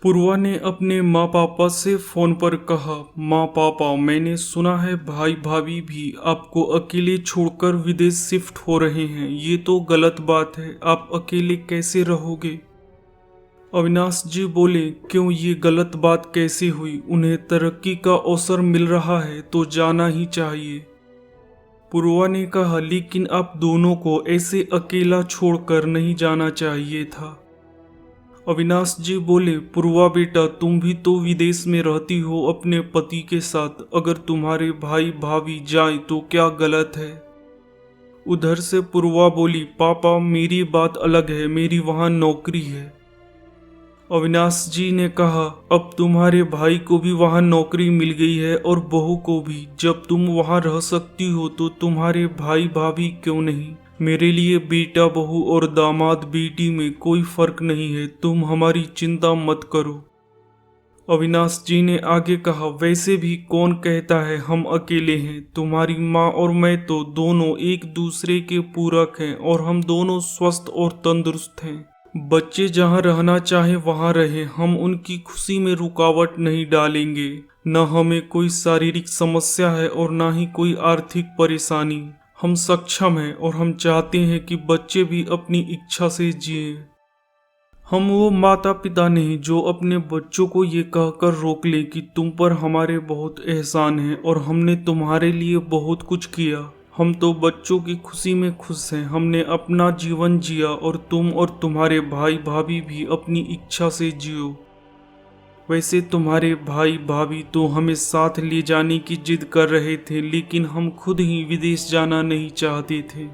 पूर्वा ने अपने माँ पापा से फ़ोन पर कहा, माँ पापा, मैंने सुना है भाई भाभी भी आपको अकेले छोड़कर विदेश शिफ्ट हो रहे हैं। ये तो गलत बात है, आप अकेले कैसे रहोगे? अविनाश जी बोले, क्यों, ये गलत बात कैसे हुई? उन्हें तरक्की का अवसर मिल रहा है तो जाना ही चाहिए। पूर्वा ने कहा, लेकिन आप दोनों को ऐसे अकेला छोड़कर नहीं जाना चाहिए था। अविनाश जी बोले, पूर्वा बेटा, तुम भी तो विदेश में रहती हो अपने पति के साथ। अगर तुम्हारे भाई भाभी जाए तो क्या गलत है? उधर से पूर्वा बोली, पापा मेरी बात अलग है, मेरी वहाँ नौकरी है। अविनाश जी ने कहा, अब तुम्हारे भाई को भी वहाँ नौकरी मिल गई है और बहू को भी। जब तुम वहाँ रह सकती हो तो तुम्हारे भाई भाभी क्यों नहीं? मेरे लिए बेटा बहू और दामाद बेटी में कोई फर्क नहीं है, तुम हमारी चिंता मत करो। अविनाश जी ने आगे कहा, वैसे भी कौन कहता है हम अकेले हैं? तुम्हारी माँ और मैं तो दोनों एक दूसरे के पूरक हैं और हम दोनों स्वस्थ और तंदुरुस्त हैं। बच्चे जहाँ रहना चाहे वहाँ रहे, हम उनकी खुशी में रुकावट नहीं डालेंगे। न हमें कोई शारीरिक समस्या है और न ही कोई आर्थिक परेशानी। हम सक्षम हैं और हम चाहते हैं कि बच्चे भी अपनी इच्छा से जिए। हम वो माता पिता नहीं जो अपने बच्चों को ये कहकर रोक ले कि तुम पर हमारे बहुत एहसान है और हमने तुम्हारे लिए बहुत कुछ किया। हम तो बच्चों की खुशी में खुश हैं। हमने अपना जीवन जिया और तुम और तुम्हारे भाई भाभी भी अपनी इच्छा से जियो। वैसे तुम्हारे भाई भाभी तो हमें साथ ले जाने की जिद कर रहे थे, लेकिन हम खुद ही विदेश जाना नहीं चाहते थे।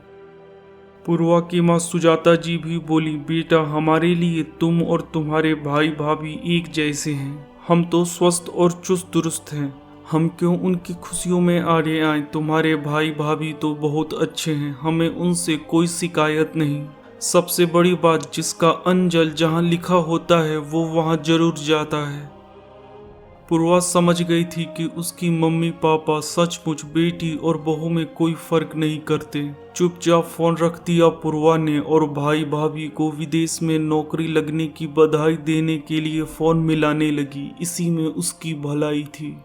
पूर्वा की माँ सुजाता जी भी बोली, बेटा, हमारे लिए तुम और तुम्हारे भाई भाभी एक जैसे हैं। हम तो स्वस्थ और चुस्त दुरुस्त हैं। हम क्यों उनकी खुशियों में आड़े आए? तुम्हारे भाई भाभी तो बहुत अच्छे हैं, हमें उनसे कोई शिकायत नहीं। सबसे बड़ी बात, जिसका अंजल जहाँ लिखा होता है वो वहाँ जरूर जाता है। पूर्वा समझ गई थी कि उसकी मम्मी पापा सचमुच बेटी और बहू में कोई फर्क नहीं करते। चुपचाप फोन रख दिया पूर्वा ने और भाई भाभी को विदेश में नौकरी लगने की बधाई देने के लिए फोन मिलाने लगी। इसी में उसकी भलाई थी।